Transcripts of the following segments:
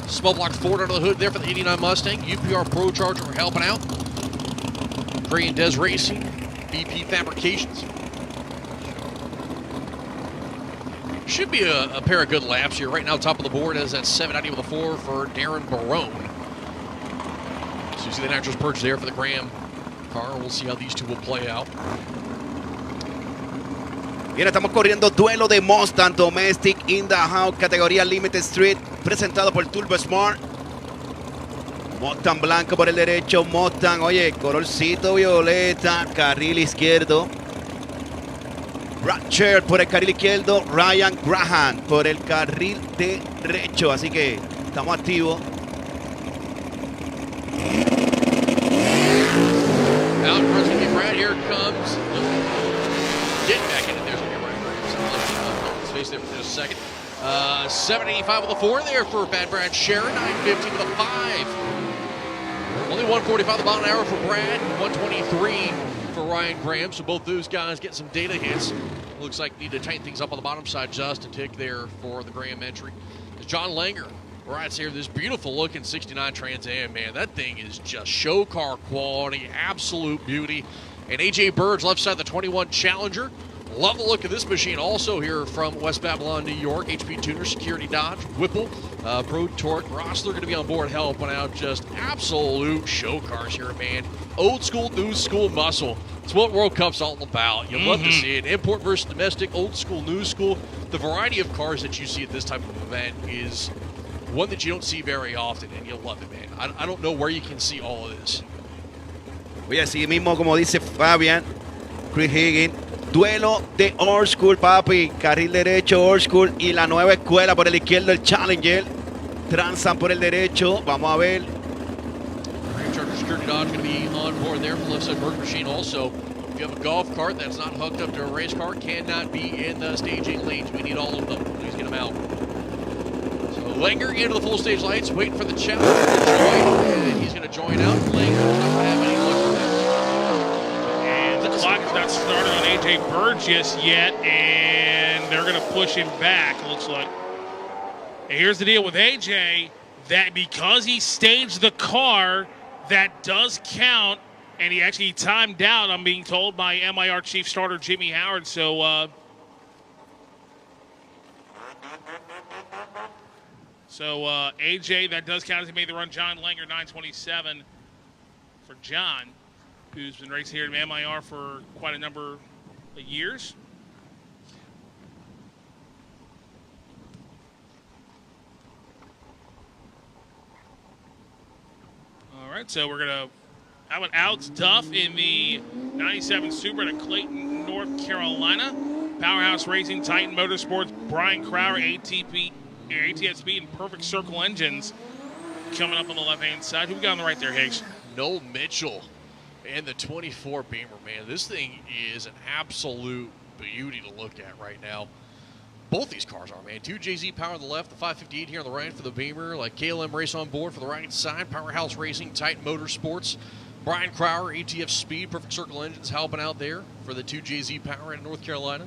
Small block Ford under the hood there for the 89 Mustang. UPR Pro Charger helping out. Gray and Des Racing. BP Fabrications. Should be a pair of good laps here. Right now, top of the board is that 790 with a 4 for Darren Barone. So you see the nitrous purge there for the Graham car. We'll see how these two will play out. Bien, estamos corriendo duelo de Mustang Domestic in the House, categoría Limited Street, presentado por Turbo Smart. Mustang blanco por el derecho, Mustang, oye, colorcito violeta, carril izquierdo. Ratcher por el carril izquierdo, Ryan Graham por el carril derecho, así que estamos activos. Out in front of Brad, here comes. Get back in it. There's Brad. Space there for just a second. 785 with a 4 there for Bad Brad Sharon. 950 with a 5. Only 145 the bottom hour for Brad. 123 for Ryan Graham. So both those guys get some data hits. Looks like need to tighten things up on the bottom side just a tick there for the Graham entry. John Langer rides here this beautiful looking 69 Trans Am, man. That thing is just show car quality, absolute beauty. And AJ Burge left side of the 21 Challenger. Love the look of this machine. Also here from West Babylon, New York, HP Tuner, Security Dodge, Whipple, Pro Torque, Rossler going to be on board helping out. Just absolute show cars here, man. Old school, new school muscle. It's what World Cup's all about. You love to see it. Import versus domestic, old school, new school. The variety of cars that you see at this type of event is one that you don't see very often, and you'll love it, man. I don't know where you can see all of this. Oye, así mismo como dice Fabian, Chris Higgins, duelo de Old School, papi, carril derecho Old School y la nueva escuela por el izquierdo, el Challenger, transan por el derecho, vamos a ver. Charger Security Dodge going to be on board there for the left side Merc machine. Also, if you have a golf cart that's not hooked up to a race car, cannot be in the staging lanes. We need all of them. Please get them out. Langer into the full stage lights, waiting for the challenge to join, and he's going to join out. Langer doesn't have any luck with that. And the clock is not started on AJ Burgess yet, and they're going to push him back, looks like. And here's the deal with AJ, that because he staged the car, that does count, and he actually timed out, I'm being told, by MIR Chief Starter Jimmy Howard, so AJ, that does count as he made the run. John Langer, 927 for John, who's been racing here at MIR for quite a number of years. All right, so we're going to have an Alex Duff in the 97 Supra at Clayton, North Carolina. Powerhouse Racing, Titan Motorsports, Brian Crowder, ATS Speed and Perfect Circle Engines coming up on the left-hand side. Who we got on the right there, Higgs? Noel Mitchell and the 24 Beamer, man. This thing is an absolute beauty to look at right now. Both these cars are, man. 2 JZ Power on the left, the 558 here on the right for the Beamer. Like KLM Race on board for the right side. Powerhouse Racing, Titan Motorsports. Brian Crowder, ATF Speed, Perfect Circle Engines helping out there for the 2 JZ Power in North Carolina.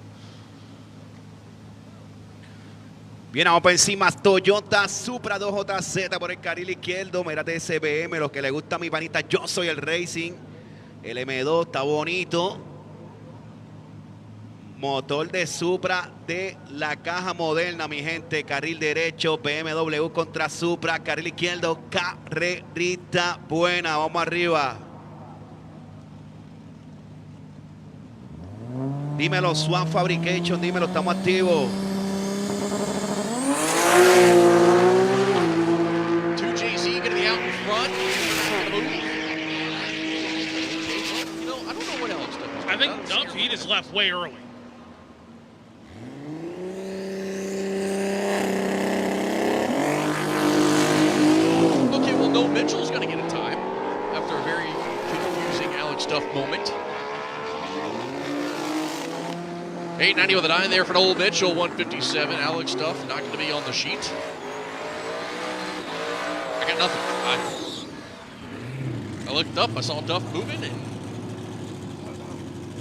Bien, vamos por encima, Toyota Supra 2JZ por el carril izquierdo. Mírate ese BM, los que le gusta a mi panita, yo soy el Racing. El M2 está bonito. Motor de Supra de la caja moderna, mi gente. Carril derecho, BMW contra Supra. Carril izquierdo, carrerita buena. Vamos arriba. Dímelo, Swan Fabrication, dímelo, estamos activos. 2JZ going to be out in front. You know, I don't know what else. I think Duff, he just left way early. Okay, well, Noel Mitchell's going to get a time after a very confusing Alex Duff moment. 890 with a 9 there for Noel Mitchell, 157. Alex Duff not going to be on the sheet. I got nothing. I looked up, I saw Duff moving, and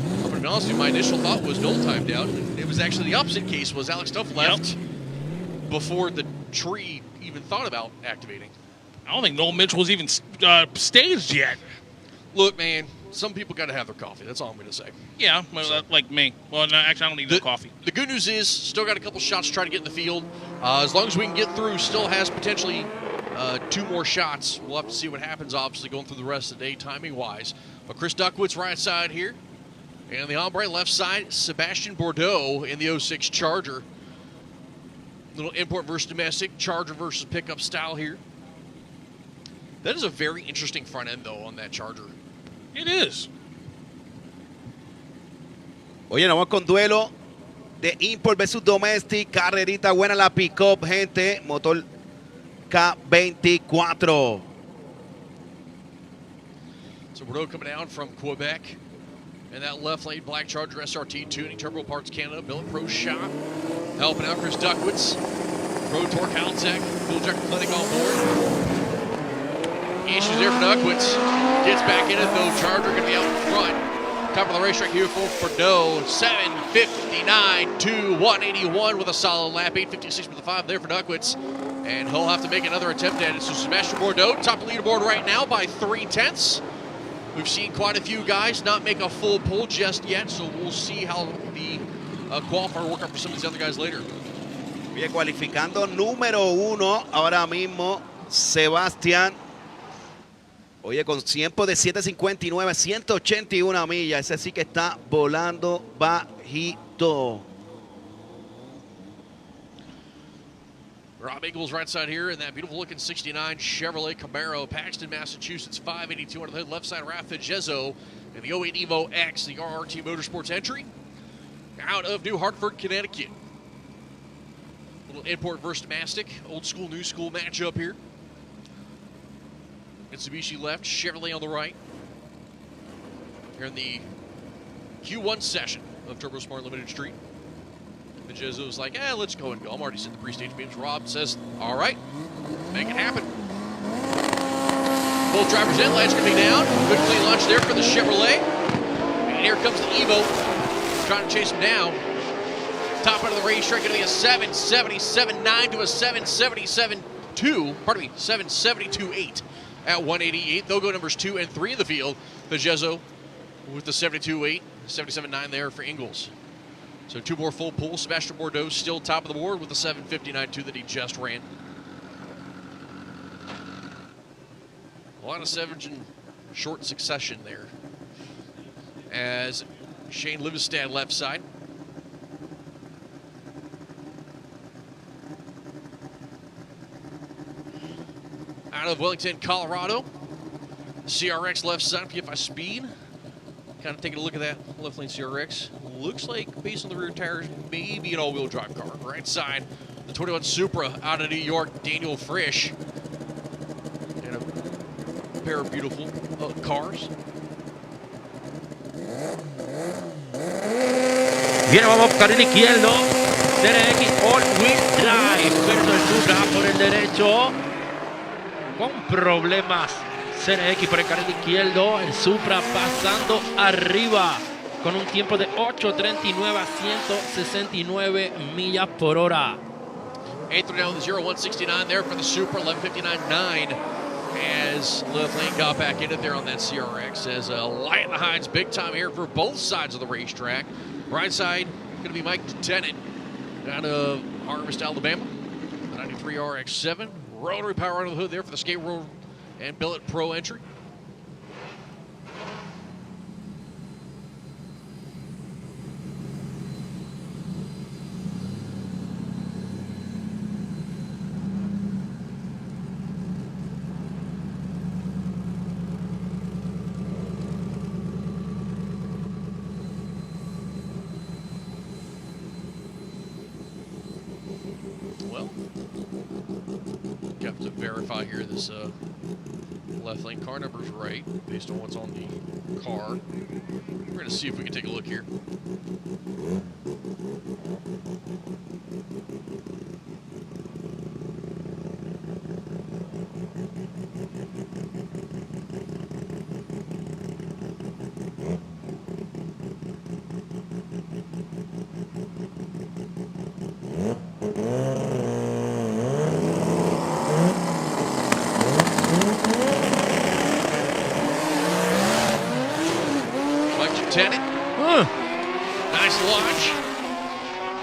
I'm going to be honest with you, my initial thought was Noel timed out. It was actually the opposite case, was Alex Duff left before the tree even thought about activating. I don't think Noel Mitchell was even staged yet. Look, man, some people got to have their coffee. That's all I'm going to say. Yeah, well, like me. Well, no, actually, I don't need no coffee. The good news is, still got a couple shots to try to get in the field. As long as we can get through, still has potentially 2 more shots. We'll have to see what happens, obviously, going through the rest of the day, timing-wise. But Chris Duckwood's right side here. And the hombre left side, Sebastian Bordeaux in the 06 Charger. Little import versus domestic, Charger versus pickup style here. That is a very interesting front end, though, on that Charger. It is. Oye, nos vamos con duelo de import versus domestic. Carrerita buena la pick-up, gente. Motor K24. So Bordeaux coming down from Quebec. And that left lane Black Charger SRT tuning, Turbo Parts Canada, Billet Pro Shop. Helping out Chris Duckwitz. Pro Torque Haltech, Fuel Injector Clinic on board. Issues there for Duckwitz. Gets back in it though. Charger going to be out in front. Top of the racetrack here for Bordeaux. 7:59 to 181 with a solid lap. 8:56 with the 5 there for Duckwitz. And he'll have to make another attempt at it. So Sebastian Bordeaux, top of the leaderboard right now by 3/10. We've seen quite a few guys not make a full pull just yet, so we'll see how the qualifier work out for some of these other guys later. Oye, cualificando número 1 ahora mismo, Sebastián. Oye, con tiempo de 7:59, 181 millas. Ese sí que está volando bajito. Rob Eagles right side here in that beautiful looking 69 Chevrolet Camaro, Paxton, Massachusetts, 582 under the hood. Left side, Rafa Jezzo in the 08 Evo X, the RRT Motorsports entry out of New Hartford, Connecticut. Little import versus domestic, old school, new school matchup here. Mitsubishi left, Chevrolet on the right. Here in the Q1 session of Turbo Smart Limited Street. And Jezzo's like, let's go and go. I'm already set the pre-stage beams. Rob says, all right, make it happen. Both drivers in, lights coming down. Good clean launch there for the Chevrolet. And here comes the Evo, trying to chase him down. Top end of the racetrack, going to be a 777.9 to a 777.2. Pardon me, 772.8 at 188. They'll go numbers 2 and 3 in the field. The Jezzo with the 72.8, 77.9 there for Ingalls. So 2 more full pulls. Sebastian Bordeaux still top of the board with the 7:59.2 that he just ran. A lot of 7s in short succession there. As Shane Livestad left side. Out of Wellington, Colorado. CRX left side, PFI Speed. Kind of taking a look at that left lane CRX. Looks like, based on the rear tires, maybe an all-wheel drive car. Right side, the 21 Supra out of New York, Daniel Frisch. And a pair of beautiful cars. Viene, vamos, carril izquierdo. DRX all-wheel drive. Verso el Supra por el derecho. Con problemas. CRX por el carril izquierdo, el Supra pasando arriba con un tiempo de 8:39 a 169 millas por hora. 8th down the 0169 there for the Supra, 11:59.9 as left lane got back in it there on that CRX. As light in the hides big time here for both sides of the racetrack. Right side going to be Mike Tennant out of Harvest, Alabama. 93 RX-7, rotary power under the hood there for the Skate World and Billet Pro entry. Well, got to verify here this left lane car number's right based on what's on the car. We're going to see if we can take a look here. Tennant. Nice launch.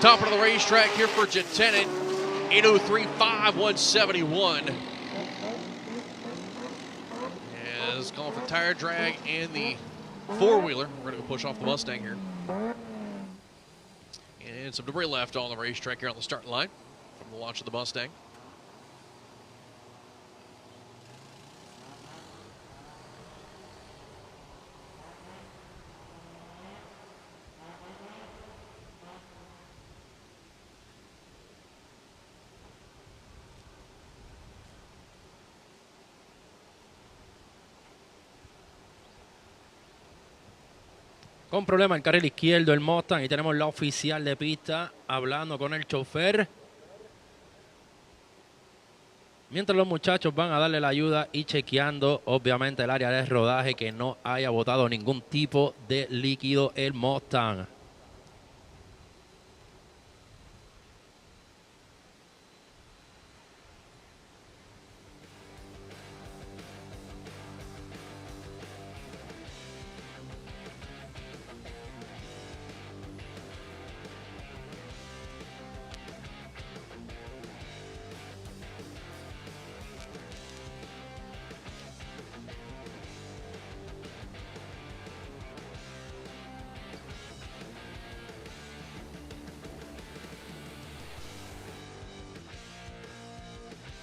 Top of the racetrack here for Tennant. 8:03.5, 171. Yeah, this is calling for tire drag and the four-wheeler. We're going to push off the Mustang here. And some debris left on the racetrack here on the starting line from the launch of the Mustang. Con problema el carril izquierdo el Mustang y tenemos la oficial de pista hablando con el chofer. Mientras los muchachos van a darle la ayuda y chequeando obviamente el área de rodaje que no haya botado ningún tipo de líquido el Mustang.